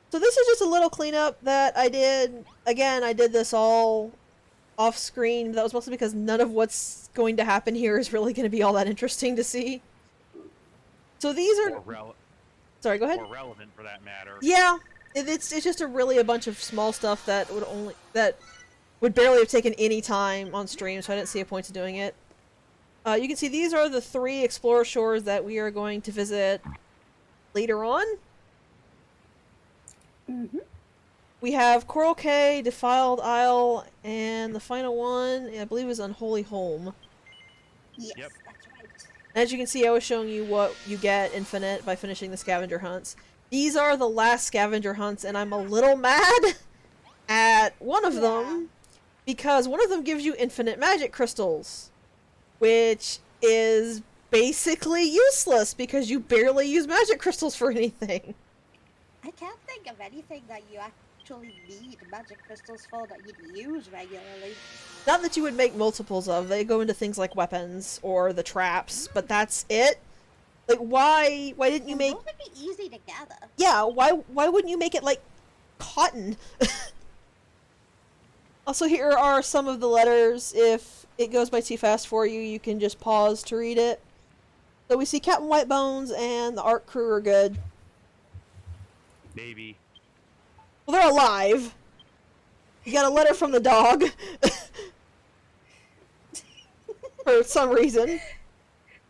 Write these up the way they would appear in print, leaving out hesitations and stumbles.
So this is just a little cleanup that I did. Again, I did this all off screen. That was mostly because none of what's going to happen here is really going to be all that interesting to see. So these are... Sorry, go ahead. Or relevant for that matter. Yeah, it's just a bunch of small stuff that would barely have taken any time on stream, so I didn't see a point to doing it. You can see these are the 3 Explorer Shores that we are going to visit later on. Mm-hmm. We have Coral Cay, Defiled Isle, and the final one, I believe, is Unholy Home. Yes, Yep. that's right. As you can see, I was showing you what you get infinite by finishing the scavenger hunts. These are the last scavenger hunts, and I'm a little mad at one of them, because one of them gives you infinite magic crystals, which is basically useless because you barely use magic crystals for anything. I can't think of anything that you actually need magic crystals for that you'd use regularly. Not that you would make multiples of. They go into things like weapons or the traps, but that's it. Like, why didn't you make... Those would be easy to gather. Yeah, why wouldn't you make it like cotton? Also, here are some of the letters. If it goes by too fast for you, you can just pause to read it. So we see Captain Whitebones and the ARC crew are good. Maybe. Well, they're alive. You got a letter from the dog. For some reason.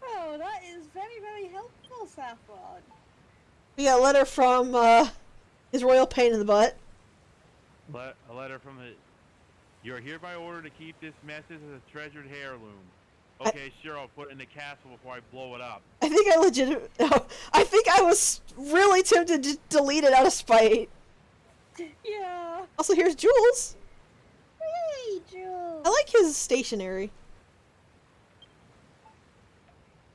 Oh, that is very, very helpful, Saffron. We got a letter from his royal pain in the butt. A letter from the... You're hereby ordered to keep this message as a treasured heirloom. Okay, sure, I'll put it in the castle before I blow it up. I think I think I was really tempted to delete it out of spite. Yeah. Also, here's Jules. Hey, Jules. I like his stationery.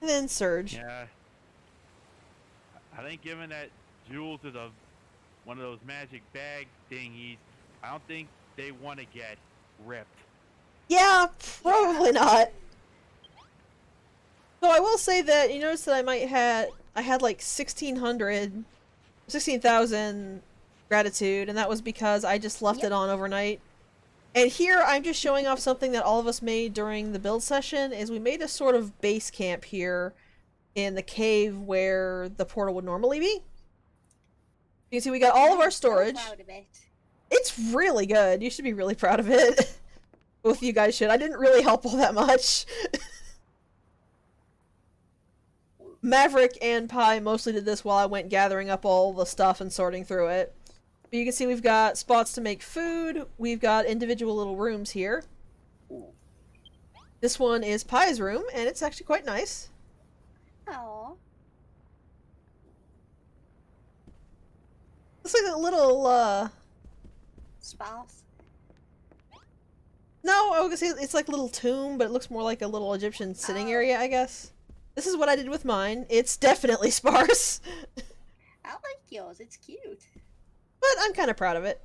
And then Surge. Yeah. I think given that Jules is one of those magic bag thingies, I don't think they want to get ripped. Yeah, probably not. So I will say that you notice that I had like 16,000 gratitude, and that was because I just left it on overnight. And here I'm just showing off something that all of us made during the build session, is we made a sort of base camp here in the cave where the portal would normally be. You can see we got all of our storage. I'm proud of it. It's really good. You should be really proud of it. Both of you guys should. I didn't really help all that much. Maverick and Pi mostly did this while I went gathering up all the stuff and sorting through it. But you can see we've got spots to make food. We've got individual little rooms here. This one is Pi's room, and it's actually quite nice. Aww. Looks like a little, Sparse. No, I was gonna say it's like a little tomb, but it looks more like a little Egyptian sitting area, I guess. This is what I did with mine. It's definitely sparse. I like yours. It's cute. But I'm kind of proud of it.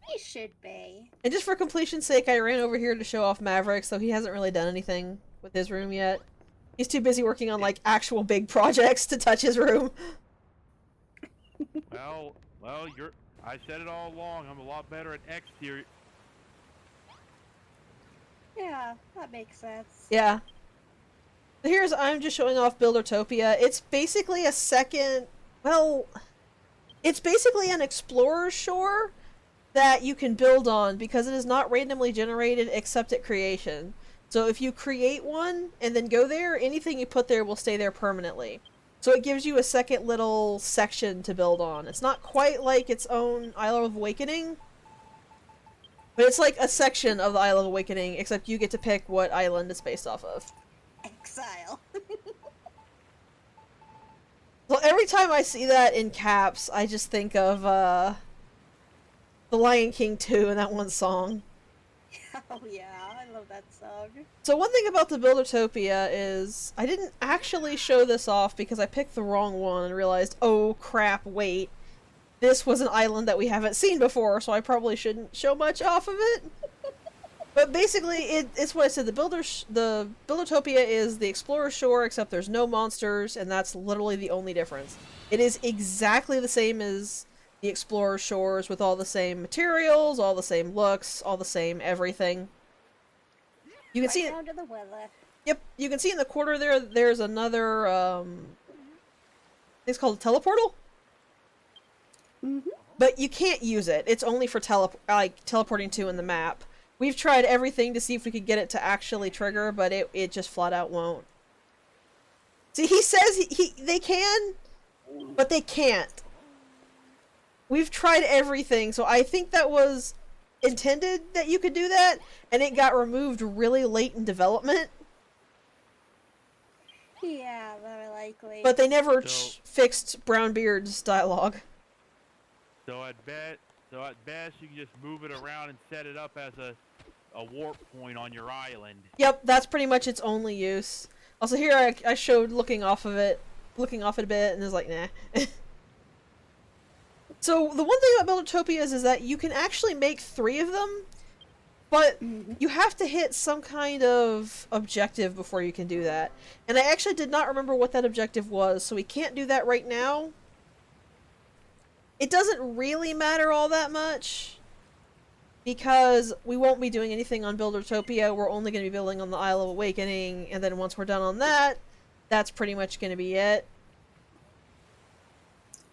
You should be. And just for completion's sake, I ran over here to show off Maverick, so he hasn't really done anything with his room yet. He's too busy working on, like, actual big projects to touch his room. Well, I said it all along, I'm a lot better at exterior. Yeah, that makes sense. Yeah. So I'm just showing off Buildertopia. It's basically a second, well, it's basically an Explorer's Shore that you can build on because it is not randomly generated except at creation. So if you create one and then go there, anything you put there will stay there permanently. So it gives you a second little section to build on. It's not quite like its own Isle of Awakening, but it's like a section of the Isle of Awakening, except you get to pick what island it's based off of. Exile. Well, every time I see that in caps, I just think of, The Lion King 2 and that one song. Oh yeah, I love that song. So one thing about the Buildertopia is, I didn't actually show this off because I picked the wrong one and realized, oh crap, wait. This was an island that we haven't seen before, so I probably shouldn't show much off of it. But basically, it's what I said. The Buildertopia is the Explorer Shore, except there's no monsters, and that's literally the only difference. It is exactly the same as the Explorer Shores, with all the same materials, all the same looks, all the same everything. You can see. Down to the weather. Yep, you can see in the corner there. There's another. It's called a teleportal. Mm-hmm. But you can't use it. It's only for teleporting to in the map. We've tried everything to see if we could get it to actually trigger, but it just flat out won't. See, he says they can, but they can't. We've tried everything, so I think that was intended that you could do that, and it got removed really late in development. Yeah, very likely. But they never So- fixed Brownbeard's dialogue. So at best, you can just move it around and set it up as a warp point on your island. Yep, that's pretty much its only use. Also, here I showed looking off it a bit, and it's like, nah. So, the one thing about Buildertopias is that you can actually make 3 of them, but you have to hit some kind of objective before you can do that. And I actually did not remember what that objective was, so we can't do that right now. It doesn't really matter all that much, because we won't be doing anything on Buildertopia. We're only going to be building on the Isle of Awakening, and then once we're done on that, that's pretty much going to be it.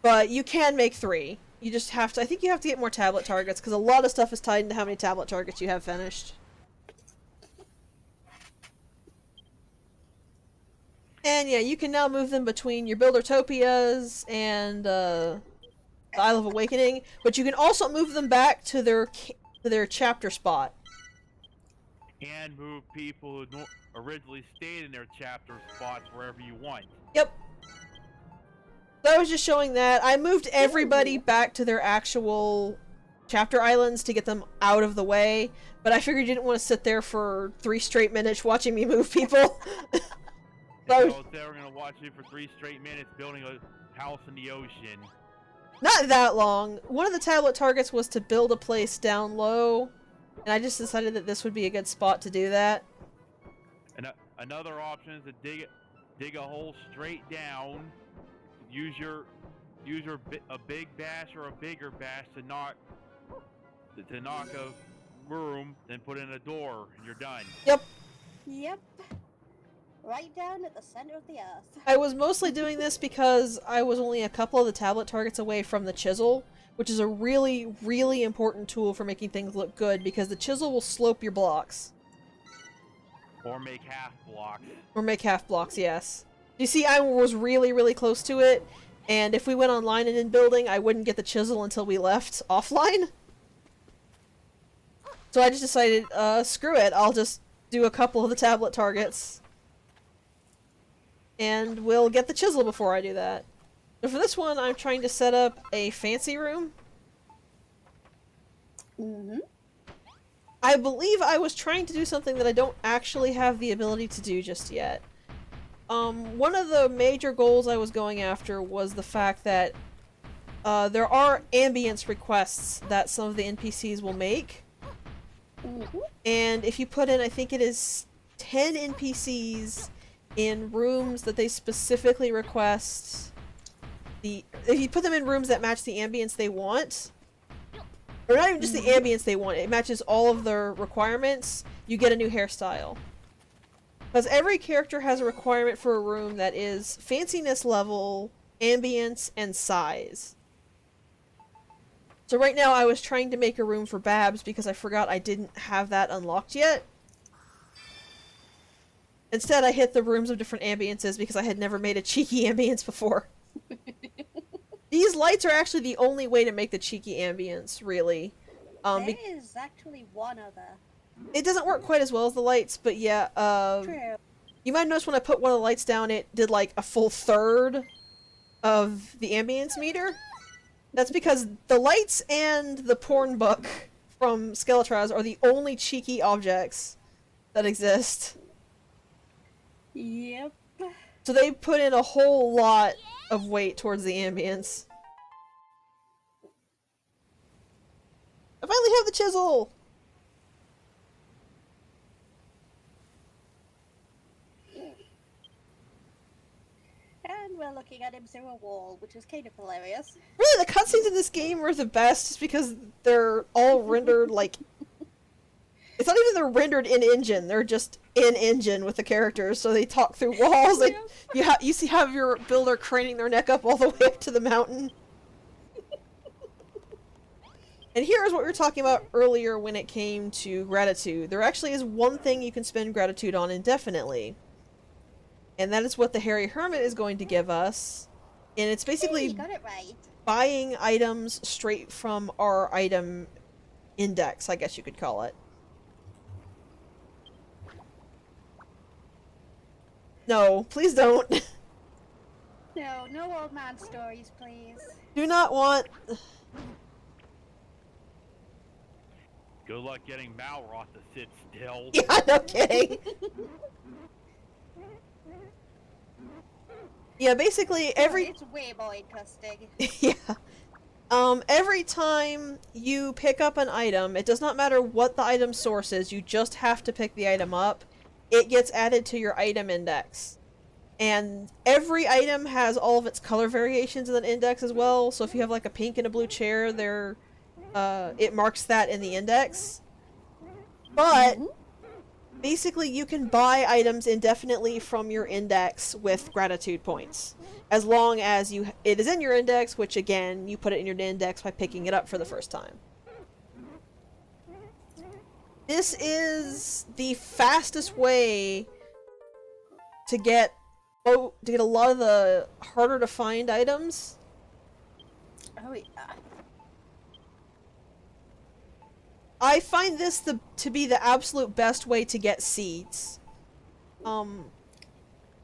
But you can make 3. You just have to, I think you have to get more tablet targets, because a lot of stuff is tied into how many tablet targets you have finished. And yeah, you can now move them between your Buildertopias and the Isle of Awakening, but you can also move them back to their chapter spot. And move people who originally stayed in their chapter spots wherever you want. Yep. So I was just showing that. I moved everybody back to their actual chapter islands to get them out of the way, but I figured you didn't want to sit there for 3 straight minutes watching me move people. So they were gonna watch you for 3 straight minutes building a house in the ocean. Not that long. One of the tablet targets was to build a place down low, and I just decided that this would be a good spot to do that. And another option is to dig a hole straight down. Use a big bash or a bigger bash to knock a room, then put in a door, and you're done. Yep. Yep. Right down at the center of the earth. I was mostly doing this because I was only a couple of the tablet targets away from the chisel, which is a really, really important tool for making things look good, because the chisel will slope your blocks. Or make half blocks. Or make half blocks, yes. You see, I was really, really close to it, and if we went online and in building, I wouldn't get the chisel until we left offline. So I just decided, screw it, I'll just do a couple of the tablet targets. And we'll get the chisel before I do that. So for this one, I'm trying to set up a fancy room. Mm-hmm. I believe I was trying to do something that I don't actually have the ability to do just yet. One of the major goals I was going after was the fact that there are ambience requests that some of the NPCs will make. Mm-hmm. And if you put in, I think it is 10 NPCs in rooms that they specifically request, if you put them in rooms that match the ambience they want, or not even just the ambience they want, it matches all of their requirements, you get a new hairstyle. Because every character has a requirement for a room that is fanciness level, ambience, and size. So right now I was trying to make a room for Babs because I forgot I didn't have that unlocked yet. Instead, I hit the rooms of different ambiences because I had never made a cheeky ambience before. These lights are actually the only way to make the cheeky ambience, really. There is actually one other. It doesn't work quite as well as the lights, but yeah, True. you might notice when I put one of the lights down, it did like a full third of the ambience meter. That's because the lights and the porn book from Skeletraz are the only cheeky objects that exist. Yep. So they put in a whole lot of weight towards the ambience. I finally have the chisel! and we're looking at him through a wall, which is kind of hilarious. Really, the cutscenes in this game are the best just because they're all rendered like... It's not even they're rendered in-engine, they're just in-engine with the characters, so they talk through walls. Like, you have your builder craning their neck up all the way up to the mountain. And here's what we were talking about earlier when it came to gratitude. There actually is one thing you can spend gratitude on indefinitely. And that is what the Hairy Hermit is going to give us. And it's Hey, basically you got it right. buying items straight from our item index, I guess you could call it. No, please don't. No, no old man stories, please. Do not want... Good luck getting Malroth to sit still. Yeah, no kidding. Yeah, basically every... It's way more interesting. Yeah. Every time you pick up an item, it does not matter what the item source is, you just have to pick the item up. It gets added to your item index. And every item has all of its color variations in the index as well, so if you have like a pink and a blue chair, there, it marks that in the index. But basically you can buy items indefinitely from your index with gratitude points. As long as it is in your index, which again, you put it in your index by picking it up for the first time. This is the fastest way to get a lot of the harder to find items. Oh yeah. I find this to be the absolute best way to get seeds.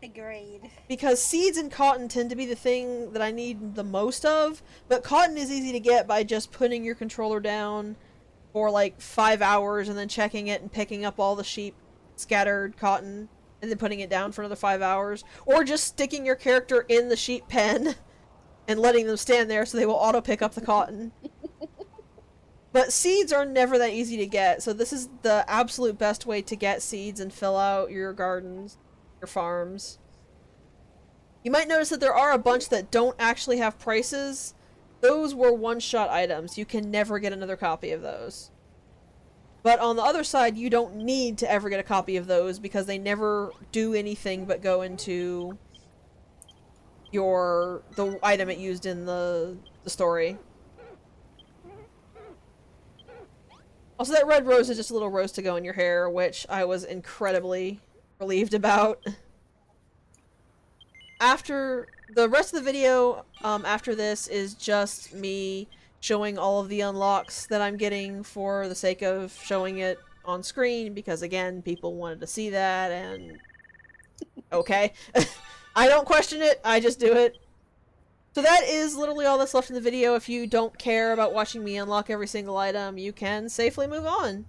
Agreed. Because seeds and cotton tend to be the thing that I need the most of, but cotton is easy to get by just putting your controller down for like 5 hours and then checking it and picking up all the sheep scattered cotton and then putting it down for another 5 hours, or just sticking your character in the sheep pen and letting them stand there so they will auto pick up the cotton. But seeds are never that easy to get, so this is the absolute best way to get seeds and fill out your gardens, your farms. You might notice that there are a bunch that don't actually have prices. Those were one-shot items. You can never get another copy of those. But on the other side, you don't need to ever get a copy of those because they never do anything but go into the item it used in the story. Also, that red rose is just a little rose to go in your hair, which I was incredibly relieved about. After the rest of the video, after this is just me showing all of the unlocks that I'm getting for the sake of showing it on screen, because again, people wanted to see that, and okay. I don't question it, I just do it. So that is literally all that's left in the video. If you don't care about watching me unlock every single item, you can safely move on.